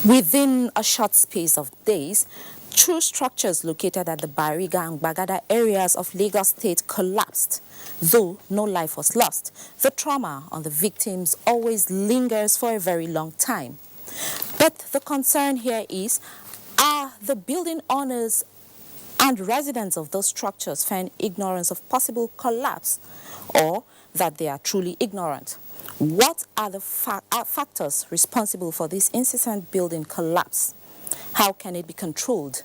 Within a short space of days, two structures located at the Bariga and Bagada areas of Lagos State collapsed. Though no life was lost, the trauma on the victims always lingers for a very long time. But the concern here is, are the building owners and residents of those structures feign ignorance of possible collapse, or that they are truly ignorant? What are the factors responsible for this incessant building collapse? How can it be controlled?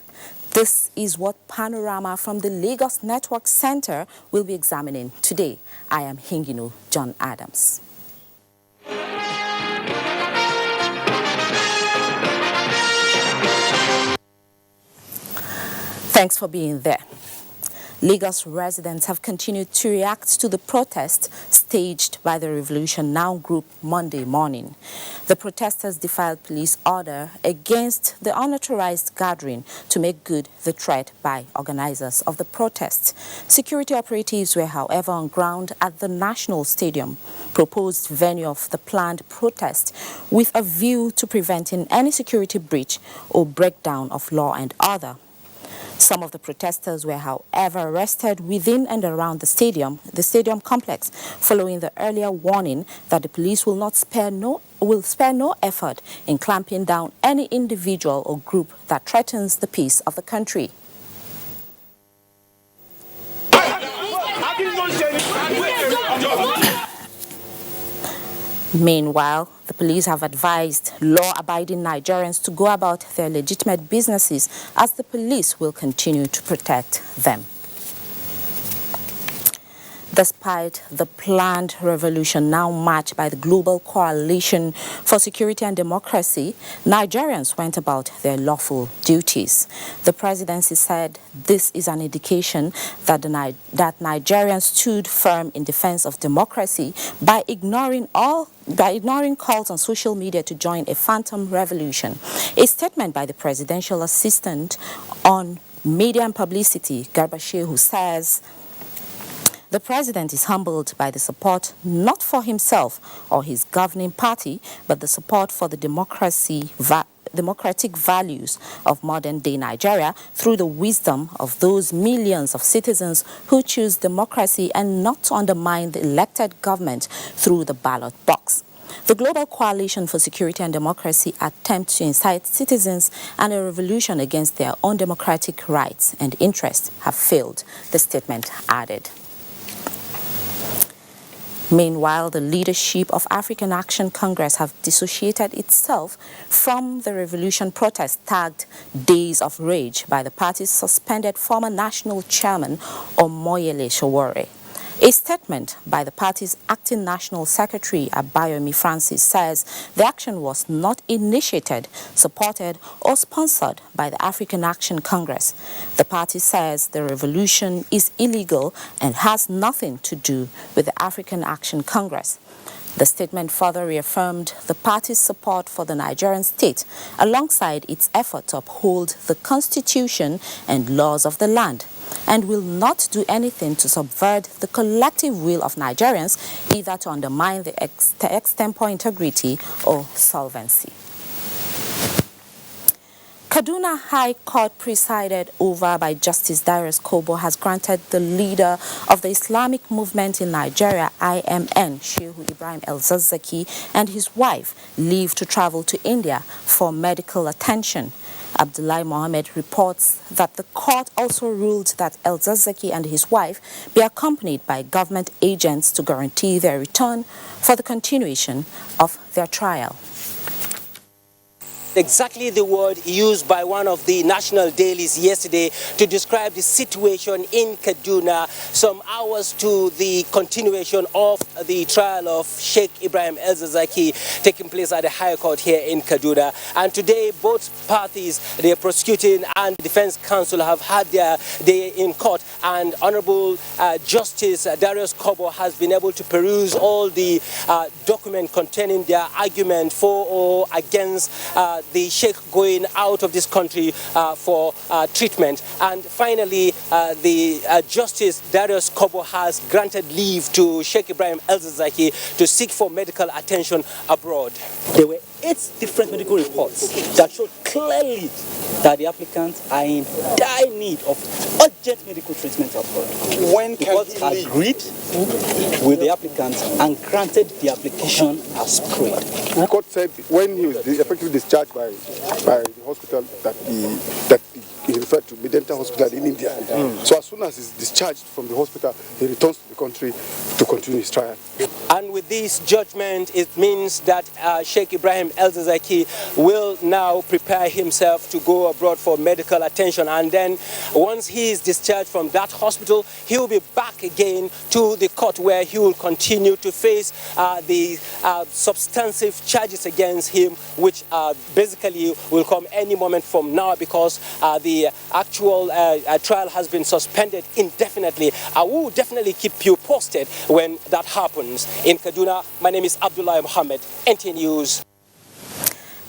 This is what Panorama from the Lagos Network Center will be examining today. I am Hingino John Adams. Thanks for being there. Lagos residents have continued to react to the protest staged by the Revolution Now group Monday morning. The protesters defied police order against the unauthorized gathering to make good the threat by organizers of the protest. Security operatives were, however, on ground at the National Stadium, proposed venue of the planned protest, with a view to preventing any security breach or breakdown of law and order. Some of the protesters were, however, arrested within and around the stadium complex, following the earlier warning that the police will spare no effort in clamping down any individual or group that threatens the peace of the country. Meanwhile, the police have advised law-abiding Nigerians to go about their legitimate businesses, as the police will continue to protect them. Despite the planned Revolution Now march by the Global Coalition for Security and Democracy, Nigerians went about their lawful duties. The presidency said this is an indication that Nigerians stood firm in defense of democracy by ignoring calls on social media to join a phantom revolution. A statement by the presidential assistant on media and publicity, Garba Shehu, says, "The president is humbled by the support not for himself or his governing party, but the support for the democratic values of modern-day Nigeria through the wisdom of those millions of citizens who choose democracy and not to undermine the elected government through the ballot box." The Global Coalition for Security and Democracy attempts to incite citizens and a revolution against their own democratic rights and interests have failed, the statement added. Meanwhile, the leadership of African Action Congress have dissociated itself from the revolution protest tagged Days of Rage by the party's suspended former national chairman Omoyele Sowore. A statement by the party's acting national secretary, Abayomi Francis, says the action was not initiated, supported, or sponsored by the African Action Congress. The party says the revolution is illegal and has nothing to do with the African Action Congress. The statement further reaffirmed the party's support for the Nigerian state, alongside its effort to uphold the constitution and laws of the land, and will not do anything to subvert the collective will of Nigerians, either to undermine the extempore integrity or solvency. Kaduna High Court, presided over by Justice Darius Kobo, has granted the leader of the Islamic movement in Nigeria, IMN, Shehu Ibrahim El-Zazzaki, and his wife leave to travel to India for medical attention. Abdullahi Mohammed reports that the court also ruled that El-Zazzaki and his wife be accompanied by government agents to guarantee their return for the continuation of their trial. Exactly the word used by one of the national dailies yesterday to describe the situation in Kaduna some hours to the continuation of the trial of Sheikh Ibrahim El-Zazzaki taking place at the High Court here in Kaduna. And today both parties, the prosecuting and defense counsel, have had their day in court, and Honorable Justice Darius Kobo has been able to peruse all the documents containing their argument for or against the sheikh going out of this country for treatment. And finally, the Justice Darius Kobo has granted leave to Sheikh Ibrahim El-Zakzaky to seek for medical attention abroad. There were 8 different medical reports that showed clearly that the applicants are in dire need of urgent medical treatment abroad. When can he agreed with the applicants and granted the application as prayed. The court said when he was effectively discharged by the hospital that he referred to Medenta Hospital in India. So as soon as he's discharged from the hospital, he returns to the country to continue his trial. And with this judgment, it means that Sheikh Ibrahim El-Zakzaky will now prepare himself to go abroad for medical attention. And then once he is discharged from that hospital, he will be back again to the court where he will continue to face the substantive charges against him, which basically will come any moment from now because the actual trial has been suspended indefinitely. I will definitely keep you posted when that happens. In Kaduna, my name is Abdullah Mohammed, NT News.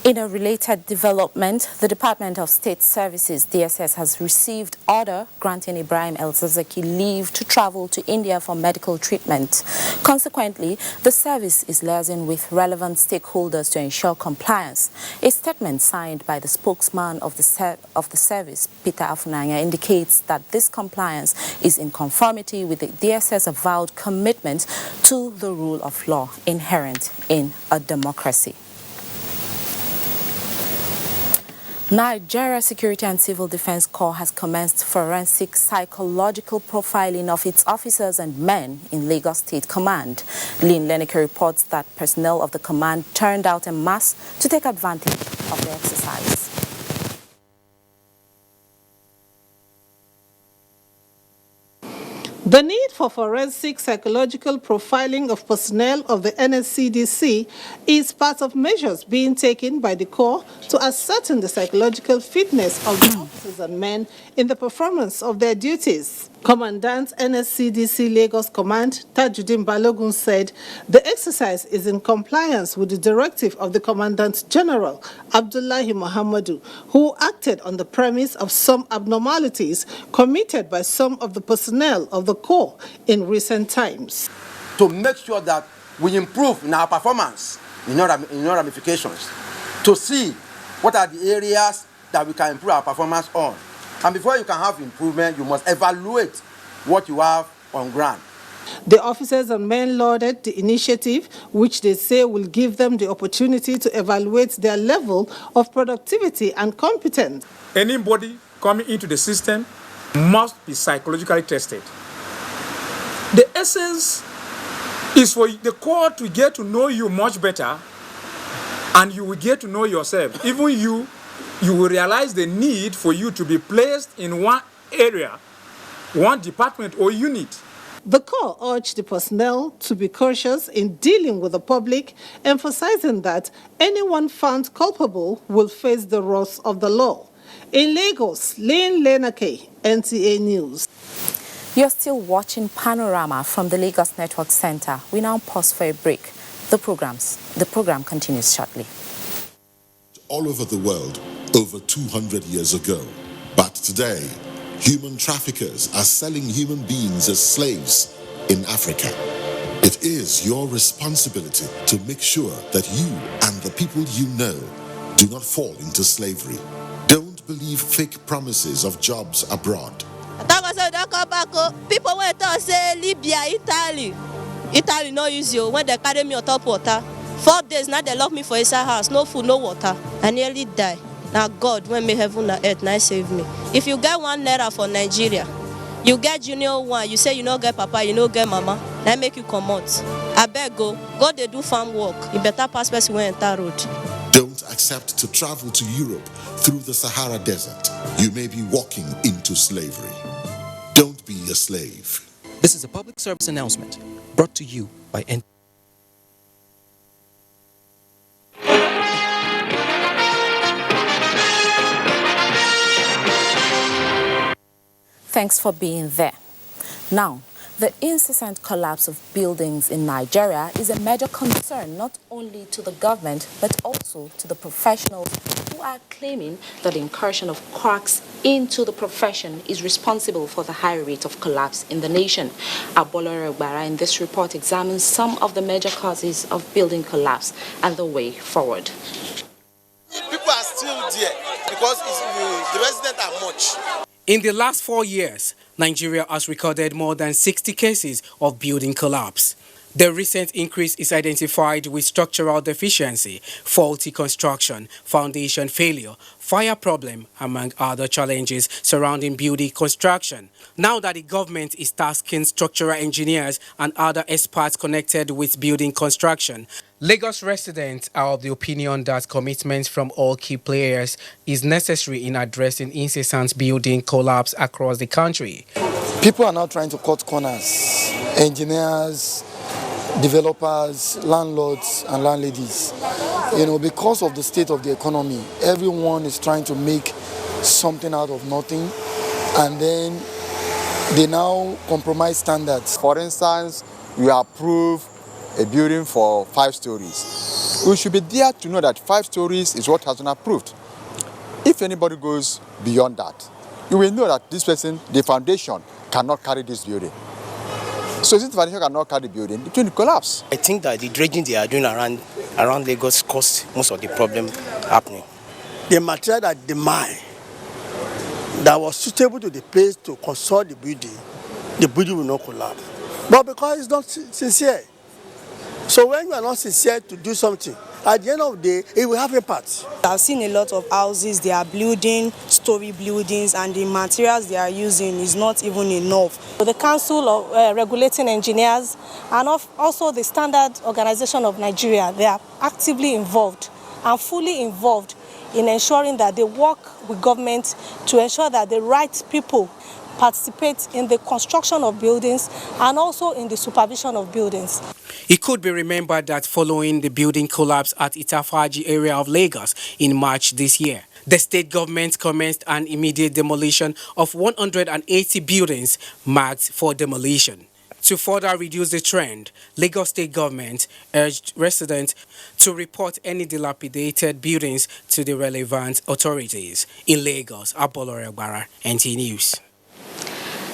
In a related development, the Department of State Services, DSS, has received order granting Ibrahim El-Zakzaky leave to travel to India for medical treatment. Consequently, the service is liaising with relevant stakeholders to ensure compliance. A statement signed by the spokesman of the service, Peter Afunanya, indicates that this compliance is in conformity with the DSS avowed commitment to the rule of law inherent in a democracy. Nigeria Security and Civil Defense Corps has commenced forensic psychological profiling of its officers and men in Lagos State Command. Lynn Leneke reports that personnel of the command turned out en masse to take advantage of the exercise. The need for forensic psychological profiling of personnel of the NSCDC is part of measures being taken by the Corps to ascertain the psychological fitness of the officers and men in the performance of their duties. Commandant NSCDC Lagos Command Tajuddin Balogun said the exercise is in compliance with the directive of the Commandant General Abdullahi Muhammadu, who acted on the premise of some abnormalities committed by some of the personnel of the Corps in recent times. To make sure that we improve in our performance in all ramifications, to see what are the areas that we can improve our performance on. And before you can have improvement, you must evaluate what you have on ground. The officers and men lauded the initiative, which they say will give them the opportunity to evaluate their level of productivity and competence. Anybody coming into the system must be psychologically tested. The essence is for the Corps to get to know you much better, and you will get to know yourself. Even you will realize the need for you to be placed in one area, one department or unit. The Corps urged the personnel to be cautious in dealing with the public, emphasizing that anyone found culpable will face the wrath of the law. In Lagos, Lynn Leneke, NTA News. You're still watching Panorama from the Lagos Network Center. We now pause for a break. The program continues shortly. All over the world, over 200 years ago. But today, human traffickers are selling human beings as slaves in Africa. It is your responsibility to make sure that you and the people you know do not fall into slavery. Don't believe fake promises of jobs abroad. People went to say Libya, Italy no use you when they carry me on top water. 4 days now they lock me for inside house, no food, no water. I nearly die. Now God, when me heaven and earth, now save me. If you get 1 naira for Nigeria, you get junior one, you say you no get papa, you no get mama, now make you come out. I beg go they do farm work. You better pass person when enter road. Don't accept to travel to Europe through the Sahara Desert. You may be walking into slavery. Don't be a slave. This is a public service announcement brought to you by Thanks for being there. Now, the incessant collapse of buildings in Nigeria is a major concern not only to the government but also to the professionals who are claiming that the incursion of cracks into the profession is responsible for the high rate of collapse in the nation. Abolore Ogbara in this report examines some of the major causes of building collapse and the way forward. People are still there because the residents are much. In the last 4 years, Nigeria has recorded more than 60 cases of building collapse. The recent increase is identified with structural deficiency, faulty construction, foundation failure, fire problem, among other challenges surrounding building construction. Now that the government is tasking structural engineers and other experts connected with building construction, Lagos residents are of the opinion that commitment from all key players is necessary in addressing incessant building collapse across the country. People are now trying to cut corners. Engineers, developers, landlords and landladies. Because of the state of the economy, everyone is trying to make something out of nothing, and then they now compromise standards. For instance, we approve a building for 5 stories. We should be there to know that 5 stories is what has been approved. If anybody goes beyond that, you will know that this person, the foundation, cannot carry this building. So since the foundation cannot carry the building, it will collapse. I think that the dredging they are doing around Lagos caused most of the problem happening. The material that they mine that was suitable to the place to construct the building will not collapse. But because it's not sincere. So when you are not sincere to do something, at the end of the day, it will have impact. I've seen a lot of houses, they are building story buildings, and the materials they are using is not even enough. The Council of Regulating Engineers and also the Standard Organization of Nigeria, they are actively involved and fully involved in ensuring that they work with government to ensure that the right people participate in the construction of buildings and also in the supervision of buildings. It could be remembered that following the building collapse at Itafaji area of Lagos in March this year, the state government commenced an immediate demolition of 180 buildings marked for demolition. To further reduce the trend, Lagos state government urged residents to report any dilapidated buildings to the relevant authorities. In Lagos, Abolore Ogbara, NT News.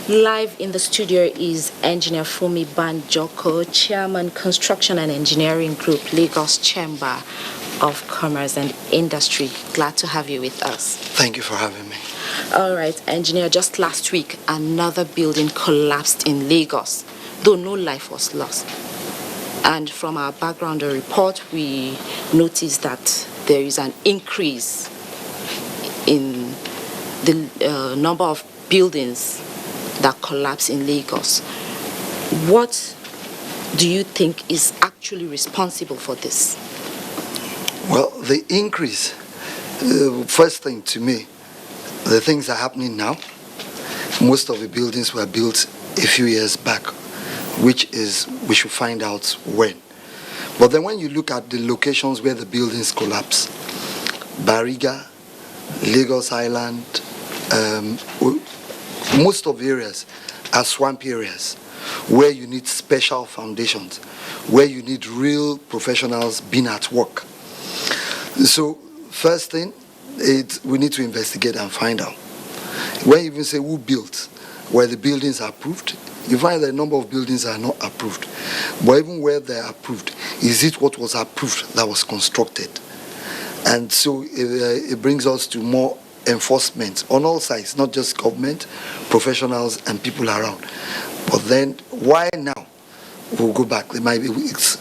Live in the studio is Engineer Fumi Banjoko, Chairman, Construction and Engineering Group, Lagos Chamber of Commerce and Industry. Glad to have you with us. Thank you for having me. All right, Engineer, just last week, another building collapsed in Lagos, though no life was lost. And from our background report, we noticed that there is an increase in the number of buildings that collapse in Lagos. What do you think is actually responsible for this? Well, the increase, first thing to me, the things are happening now. Most of the buildings were built a few years back, which is, we should find out when. But then when you look at the locations where the buildings collapse, Bariga, Lagos Island, most of the areas are swamp areas where you need special foundations, where you need real professionals being at work. So first thing, we need to investigate and find out. When you even say who built, where the buildings are approved, you find that a number of buildings are not approved. But even where they are approved, is it what was approved that was constructed? And so it brings us to more enforcement on all sides, not just government, professionals and people around. But then why now? We'll go back. This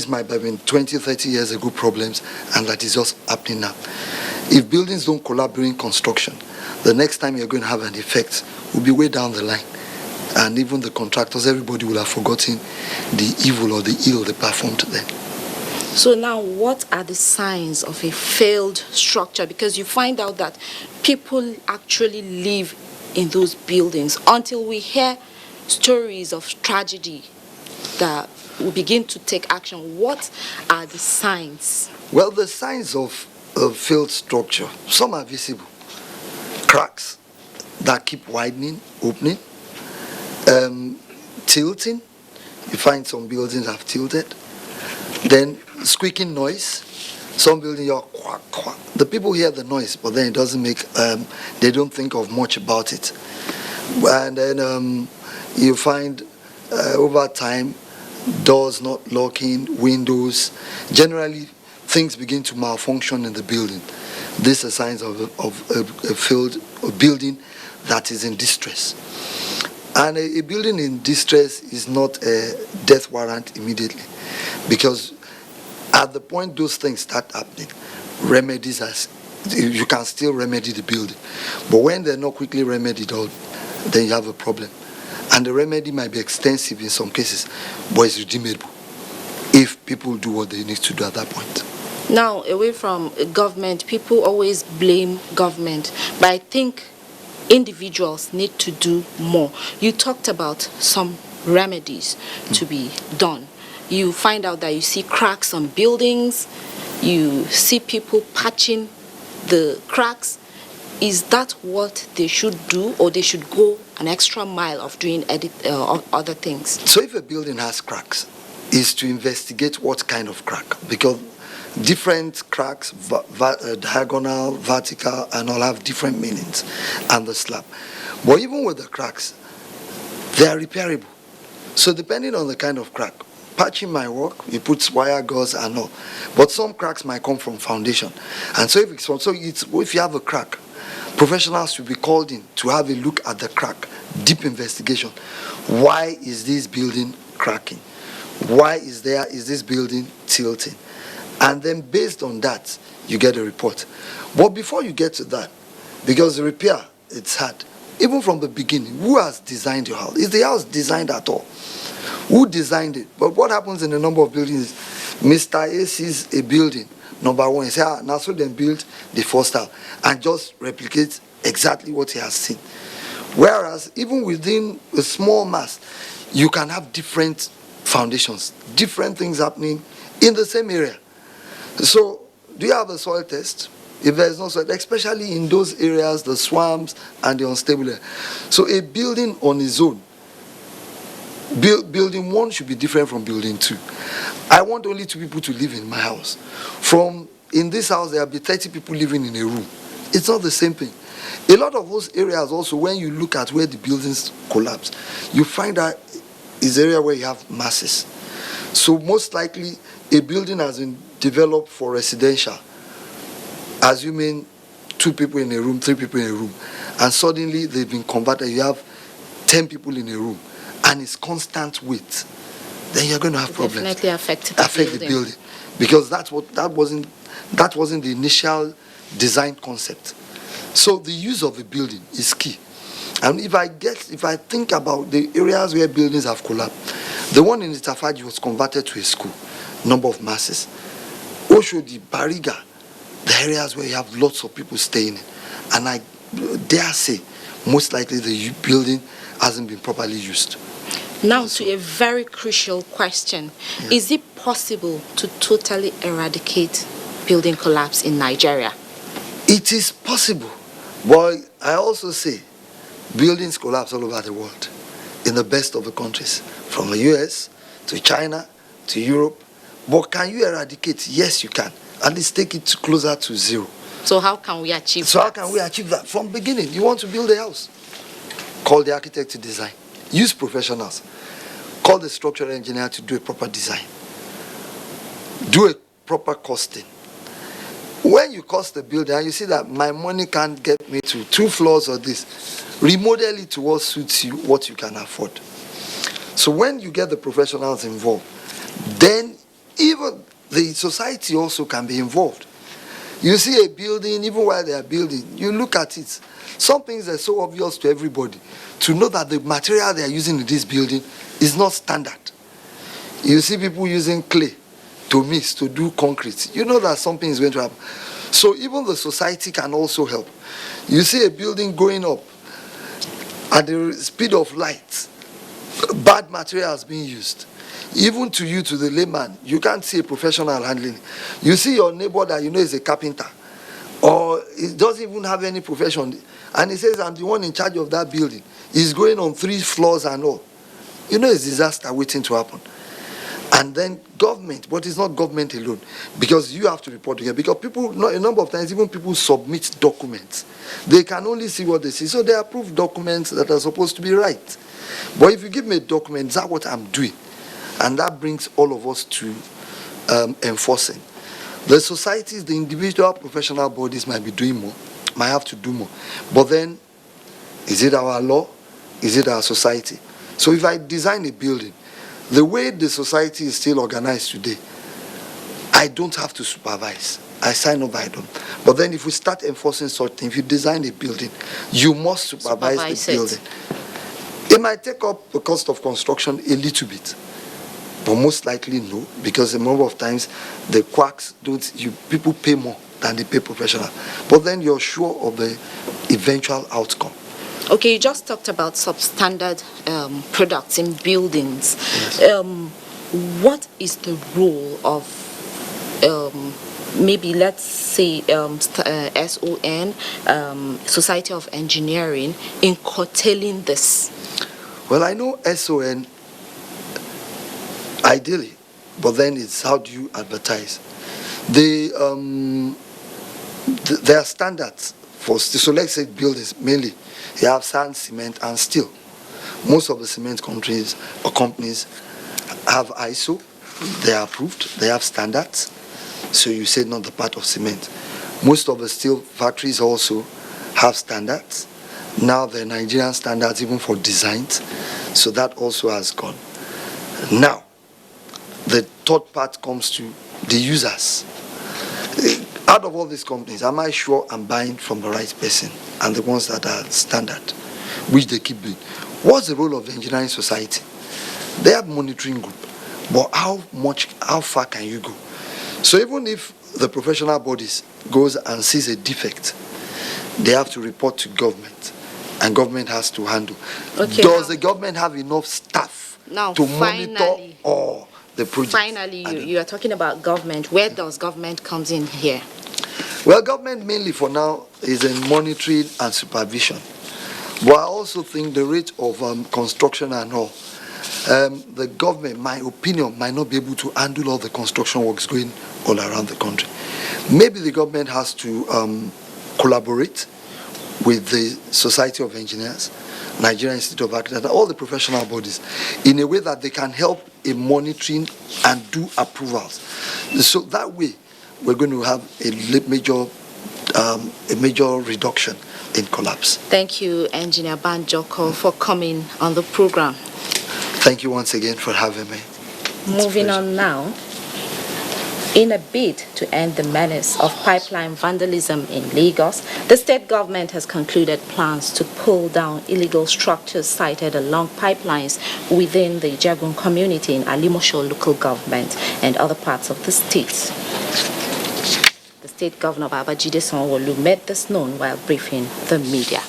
might have been 20, 30 years ago problems, and that is just happening now. If buildings don't collapse during construction, the next time you're going to have an effect will be way down the line. And even the contractors, everybody will have forgotten the evil or the ill they performed then. So now, what are the signs of a failed structure? Because you find out that people actually live in those buildings until we hear stories of tragedy that we begin to take action. What are the signs? Well, the signs of a failed structure, some are visible. Cracks that keep widening, opening, tilting. You find some buildings have tilted. Then squeaking noise, Some building, you're quack, quack. The people hear the noise, but then it doesn't make, they don't think of much about it. And then you find over time, doors not locking, windows. Generally, things begin to malfunction in the building. These are signs of a building that is in distress. And a building in distress is not a death warrant immediately, because at the point those things start happening, remedies you can still remedy the building. But when they're not quickly remedied, then you have a problem. And the remedy might be extensive in some cases, but it's redeemable if people do what they need to do at that point. Now, away from government, people always blame government, but I think individuals need to do more. You talked about some remedies to be done. You find out that you see cracks on buildings, you see people patching the cracks. Is that what they should do, or they should go an extra mile of doing other things? So if a building has cracks, is to investigate what kind of crack, because different cracks, diagonal, vertical, and all have different meanings, and the slab. But even with the cracks, they are repairable. So depending on the kind of crack, patching might work, you put wire gauze and all. But some cracks might come from foundation. And so if you have a crack, professionals should be called in to have a look at the crack, deep investigation. Why is this building cracking? Why is this building tilting? And then based on that, you get a report. But before you get to that, because the repair, it's hard. Even from the beginning, who has designed your house? Is the house designed at all? Who designed it? But what happens in a number of buildings is Mr. A sees a building, number one, he says, now so then build the first house, and just replicate exactly what he has seen. Whereas, even within a small mass, you can have different foundations, different things happening in the same area. So, do you have a soil test? If there is no soil, especially in those areas, the swamps and the unstable area. So, a building on its own, building 1 should be different from building 2. I want only 2 people to live in my house. In this house, there will be 30 people living in a room. It's not the same thing. A lot of those areas also, when you look at where the buildings collapse, you find that is an area where you have masses. So most likely, a building has been developed for residential, assuming 2 people in a room, 3 people in a room, and suddenly they've been converted, you have 10 people in a room, and it's constant width, then you're going to have problems. Definitely affect the building, because that wasn't the initial design concept. So the use of a building is key. And if I think about the areas where buildings have collapsed, the one in Itafaji was converted to a school, number of masses. Oshodi, Bariga, the areas where you have lots of people staying in. And I dare say, most likely the building hasn't been properly used. Now to a very crucial question. Yeah. Is it possible to totally eradicate building collapse in Nigeria? It is possible. But I also say buildings collapse all over the world, in the best of the countries, from the US to China to Europe. But can you eradicate? Yes, you can. At least take it closer to 0. So how can we achieve that? How can we achieve that? From the beginning, you want to build a house. Call the architect to design. Use professionals. Call the structural engineer to do a proper design. Do a proper costing. When you cost the building and you see that my money can't get me to 2 floors or this, remodel it to what suits you, what you can afford. So when you get the professionals involved, then even the society also can be involved. You see a building, even while they are building, you look at it. Some things are so obvious to everybody to know that the material they are using in this building is not standard. You see people using clay to mix, to do concrete. You know that something is going to happen. So even the society can also help. You see a building going up at the speed of light, bad materials being used. Even to you, to the layman, you can't see a professional handling it. You see your neighbor that you know is a carpenter, or he doesn't even have any profession, and he says, I'm the one in charge of that building. He's going on 3 floors and all. You know it's disaster waiting to happen. And then government, but it's not government alone, because you have to report to here. Because people, a number of times, even people submit documents. They can only see what they see. So they approve documents that are supposed to be right. But if you give me a document, that's what I'm doing. And that brings all of us to enforcing. The societies, the individual professional bodies might be doing more, might have to do more. But then, is it our law? Is it our society? So if I design a building, the way the society is still organized today, I don't have to supervise. I sign off by them. But then if we start enforcing such things, if you design a building, you must supervise the building. It might take up the cost of construction a little bit, but most likely no, because a number of times the quacks people pay more than they pay professional. But then you're sure of the eventual outcome. Okay, you just talked about substandard products in buildings. Yes. What is the role of maybe, let's say, SON, Society of Engineering, in curtailing this? Well, I know SON, ideally, but then it's how do you advertise? There are standards for, so let's say buildings mainly. You have sand, cement, and steel. Most of the cement countries or companies have ISO. They are approved. They have standards. So you say not the part of cement. Most of the steel factories also have standards. Now the Nigerian standards even for designs. So that also has gone. Now, the third part comes to the users. Out of all these companies, am I sure I'm buying from the right person and the ones that are standard, which they keep doing? What's the role of the engineering society? They have monitoring group, but how far can you go? So even if the professional bodies goes and sees a defect, they have to report to government, and government has to handle. Okay, does the government have enough staff to monitor all the projects? Finally, you are talking about government. Where does government comes in here? Well, government mainly for now is in monitoring and supervision. But I also think the rate of construction and all, the government, my opinion, might not be able to handle all the construction works going all around the country. Maybe the government has to collaborate with the Society of Engineers, Nigerian Institute of Architects, all the professional bodies, in a way that they can help in monitoring and do approvals. So that way, we're going to have a major reduction in collapse. Thank you, Engineer Banjoko, for coming on the program. Thank you once again for having me. Moving on now. In a bid to end the menace of pipeline vandalism in Lagos, the state government has concluded plans to pull down illegal structures sited along pipelines within the Jagun community in Alimosho local government and other parts of the state. The state governor Babajide Sanwo-Olu made this known while briefing the media.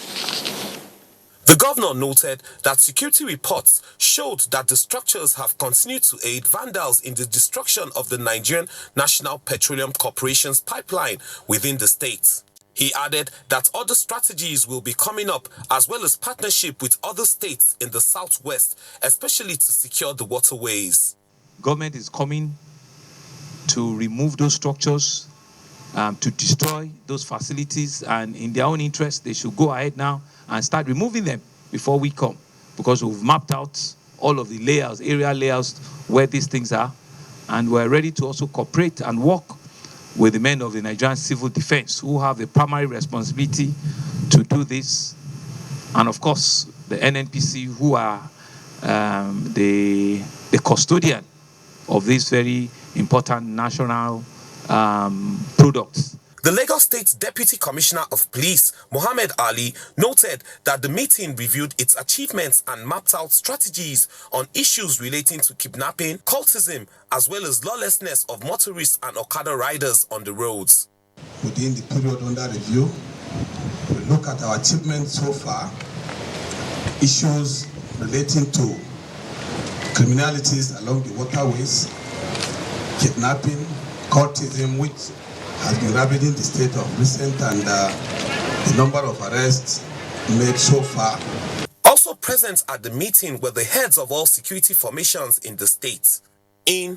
The governor noted that security reports showed that the structures have continued to aid vandals in the destruction of the Nigerian National Petroleum Corporation's pipeline within the state. He added that other strategies will be coming up, as well as partnership with other states in the southwest, especially to secure the waterways. Government is coming to remove those structures, to destroy those facilities, and in their own interest, they should go ahead now and start removing them before we come, because we've mapped out all of the layouts, area layouts where these things are, and we're ready to also cooperate and work with the men of the Nigerian Civil Defense, who have the primary responsibility to do this, and of course the NNPC, who are the custodian of these very important national products. The Lagos State Deputy Commissioner of Police, Mohammed Ali, noted that the meeting reviewed its achievements and mapped out strategies on issues relating to kidnapping, cultism, as well as lawlessness of motorists and Okada riders on the roads. Within the period under review, we look at our achievements so far, issues relating to criminalities along the waterways, kidnapping, cultism, which has been ravaging the state of recent, and the number of arrests made so far. Also present at the meeting were the heads of all security formations in the state. In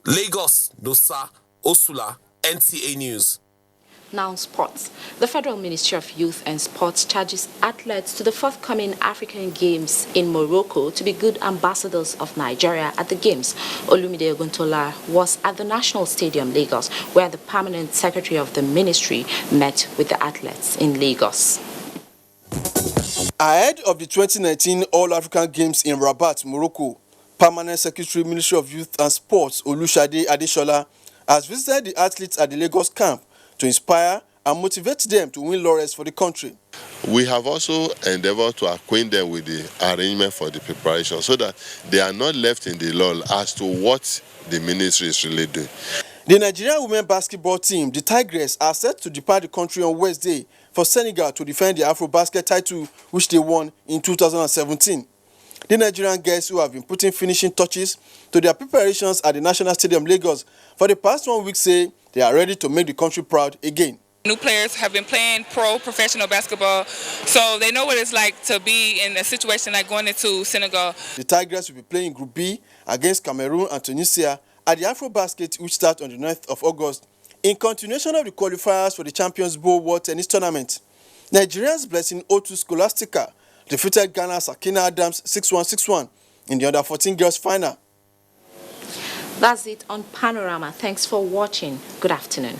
Lagos, Nosa, Osula, NTA News. Now sports. The Federal Ministry of Youth and Sports charges athletes to the forthcoming African Games in Morocco to be good ambassadors of Nigeria at the Games. Olumide Oguntola was at the National Stadium, Lagos, where the permanent secretary of the ministry met with the athletes in Lagos. Ahead of the 2019 All-African Games in Rabat, Morocco, Permanent Secretary, Ministry of Youth and Sports, Olushade Adeshola, has visited the athletes at the Lagos camp to inspire and motivate them to win laurels for the country. We have also endeavored to acquaint them with the arrangement for the preparation so that they are not left in the lull as to what the ministry is really doing. The Nigerian women basketball team, the Tigress, are set to depart the country on Wednesday for Senegal to defend the AfroBasket title, which they won in 2017. The Nigerian girls, who have been putting finishing touches to their preparations at the National Stadium, Lagos, for the past 1 week, say they are ready to make the country proud again. New players have been playing professional basketball, so they know what it's like to be in a situation like going into Senegal. The Tigers will be playing Group B against Cameroon and Tunisia at the AfroBasket, which starts on the 9th of August, in continuation of the qualifiers for the Champions Bowl World Tennis Tournament. Nigeria's Blessing O2 Scholastica defeated Ghana's Akina Adams 6-1, 6-1 in the Under-14 girls final. That's it on Panorama. Thanks for watching. Good afternoon.